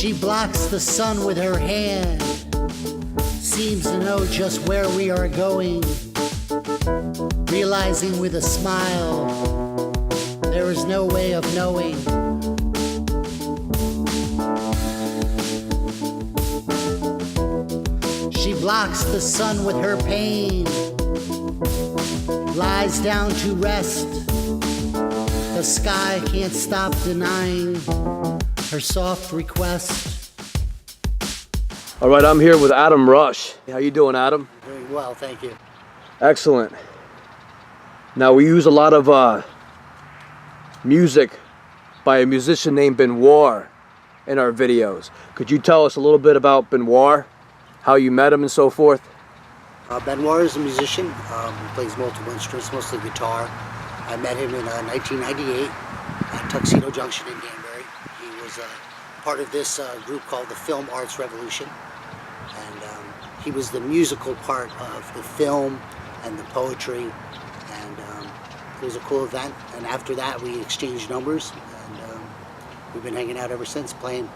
She blocks the sun with her hand, seems to know just where we are going, realizing with a smile there is no way of knowing. She blocks the sun with her pain, lies down to rest. The sky can't stop denying her soft request. All right, I'm here with Adam Rush. How you doing, Adam? Very well, thank you. Excellent. Now, we use a lot of music by a musician named Benoir in our videos. Could you tell us a little bit about Benoir, how you met him and so forth? Benoir is a musician. He plays multiple instruments, mostly guitar. I met him in 1998 at Tuxedo Junction in Danbury. He was part of this group called the Film Arts Revolution. And he was the musical part of the film and the poetry. And it was a cool event. And after that, we exchanged numbers. And we've been hanging out ever since, playing.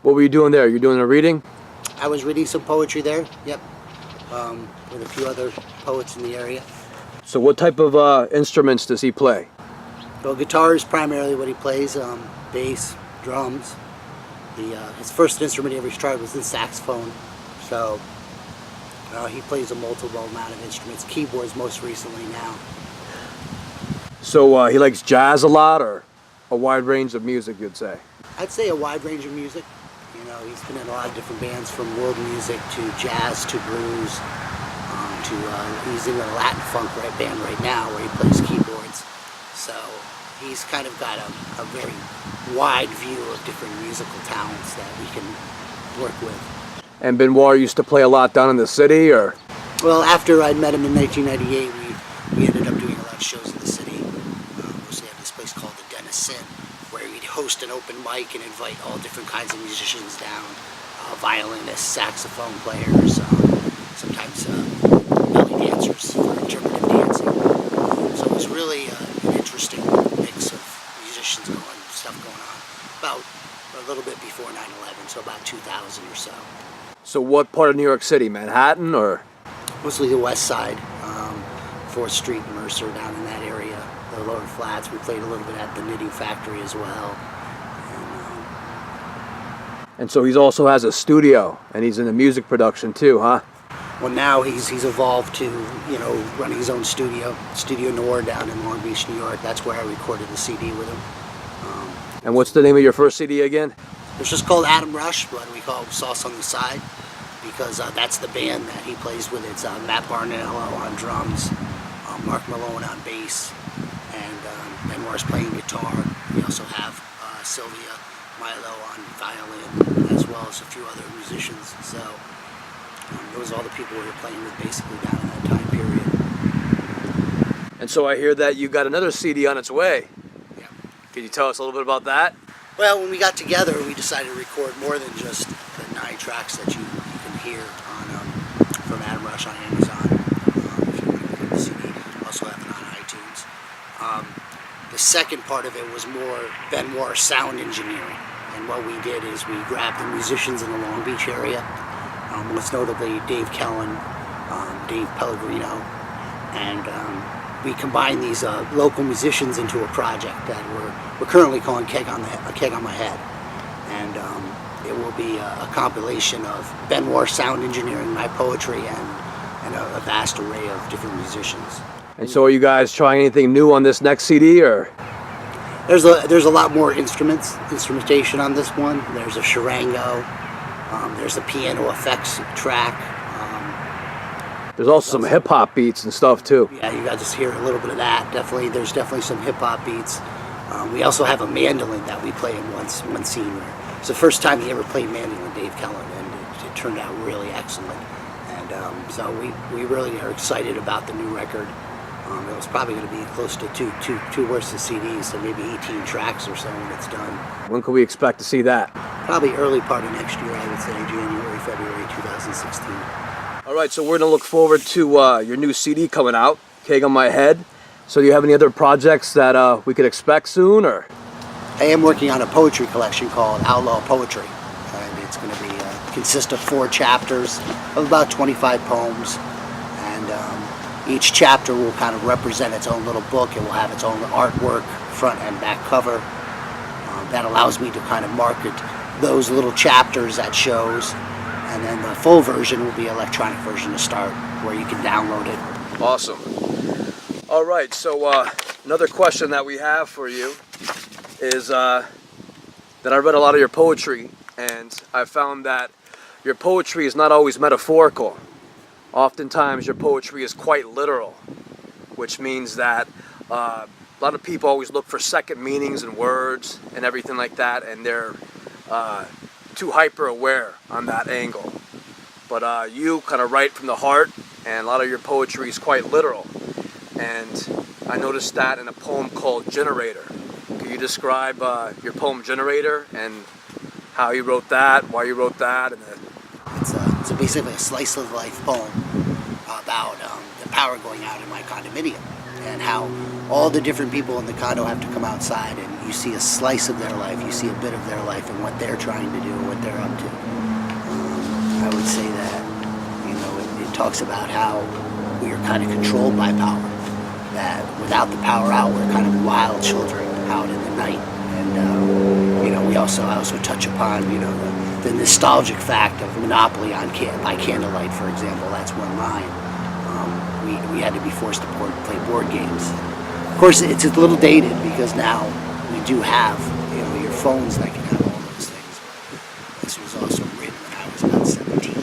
What were you doing there? You doing a reading? I was reading some poetry there, yep. With a few other poets in the area. So what type of instruments does he play? Well, guitar is primarily what he plays, bass, drums. His first instrument he ever tried was the saxophone. So he plays a multiple amount of instruments, keyboards most recently now. So he likes jazz a lot, or a wide range of music, you'd say? I'd say a wide range of music. You know, he's been in a lot of different bands, from world music to jazz to blues. He's in a Latin funk band right now where he plays keyboards. So he's kind of got a very wide view of different musical talents that we can work with. And Benoir used to play a lot down in the city, or? Well, after I met him in 1998, we ended up doing a lot of shows in the city. Mostly at this place called the Denizen, where we'd host an open mic and invite all different kinds of musicians down. Violinists, saxophone players, sometimes belly dancers for interpretive dancing. So it was really an interesting mix of musicians stuff going on. About a little bit before 9/11, so about 2000 or so. So what part of New York City? Manhattan, or? Mostly the west side, 4th Street, Mercer, down in that area. The lower flats. We played a little bit at the Knitting Factory as well. And so he also has a studio, and he's in the music production too, huh? Well, now he's evolved to, you know, running his own studio, Studio Noir down in Long Beach, New York. That's where I recorded the CD with him. And what's the name of your first CD again? It's just called Adam Rush, but we call it Sauce on the Side, because that's the band that he plays with. It's Matt Barnello on drums, Mark Malone on bass, and Benoir's playing guitar. We also have Sylvia Milo on violin, as well as a few other musicians. So those are all the people we were playing with basically down in that time period. And so I hear that you got another CD on its way. Yeah. Can you tell us a little bit about that? Well, when we got together, we decided to record more than just the 9 tracks that you can hear on from Adam Rush on Amazon. If you want to pick up the CD, also have it on iTunes. The second part of it was more Benoir sound engineering. And what we did is we grabbed the musicians in the Long Beach area, most notably Dave Kellen, Dave Pellegrino, and we combined these local musicians into a project that we're currently calling A Keg on My Head. And it will be a compilation of Benoir sound engineering, my poetry, and a vast array of different musicians. And so are you guys trying anything new on this next CD, or? There's a lot more instrumentation on this one. There's a charango. There's a piano effects track. There's also some hip-hop beats and stuff too. Yeah, you got to hear a little bit of that. There's definitely some hip-hop beats. We also have a mandolin that we play in one scene where it's the first time he ever played mandolin, Dave Kellen, and it turned out really excellent. And so we really are excited about the new record. It was probably going to be close to two worth of CDs, so maybe 18 tracks or so when it's done. When can we expect to see that? Probably early part of next year, I would say, January, February 2016. All right, so we're going to look forward to your new CD coming out, Keg on My Head. So do you have any other projects that we could expect soon, or? I am working on a poetry collection called Outlaw Poetry. consists of 4 chapters of about 25 poems, and each chapter will kind of represent its own little book. It will have its own artwork, front and back cover. That allows me to kind of market those little chapters at shows, and then the full version will be an electronic version to start, where you can download it. Awesome. All right, so another question that we have for you is that I read a lot of your poetry, and I found that your poetry is not always metaphorical. Oftentimes your poetry is quite literal, which means that a lot of people always look for second meanings in words and everything like that, and they're too hyper aware on that angle. But you kind of write from the heart, and a lot of your poetry is quite literal. And I noticed that in a poem called Generator. Can you describe your poem Generator and how you wrote that, why you wrote that? And It's basically a slice of life poem about the power going out in my condominium, and how all the different people in the condo have to come outside, and you see a slice of their life, you see a bit of their life and what they're trying to do and what they're up to. I would say that, it talks about how we are kind of controlled by power, that without the power out, we're kind of wild children out in the night. And I also touch upon the nostalgic fact of Monopoly by candlelight, for example. That's one line. We had to be forced to play board games. Of course, it's a little dated because now we do have your phones that can have all those things. This was also written when I was about 17.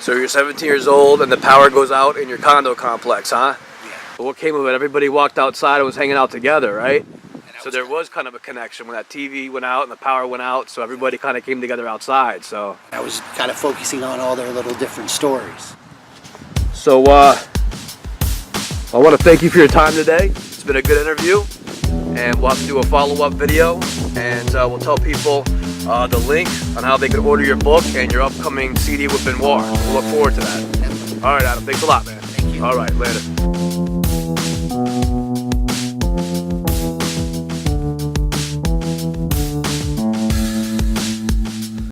so you're 17 years old, and the power goes out in your condo complex, huh? Yeah. But what came of it? Everybody walked outside and was hanging out together, right? So there was kind of a connection when that TV went out and the power went out, so everybody kind of came together outside. So I was kind of focusing on all their little different stories. So I want to thank you for your time today. It's been a good interview, and we'll have to do a follow-up video, and we'll tell people the link on how they can order your book and your upcoming CD with Benoir. We'll look forward to that. All right, Adam, thanks a lot, man. Thank you. All right, later.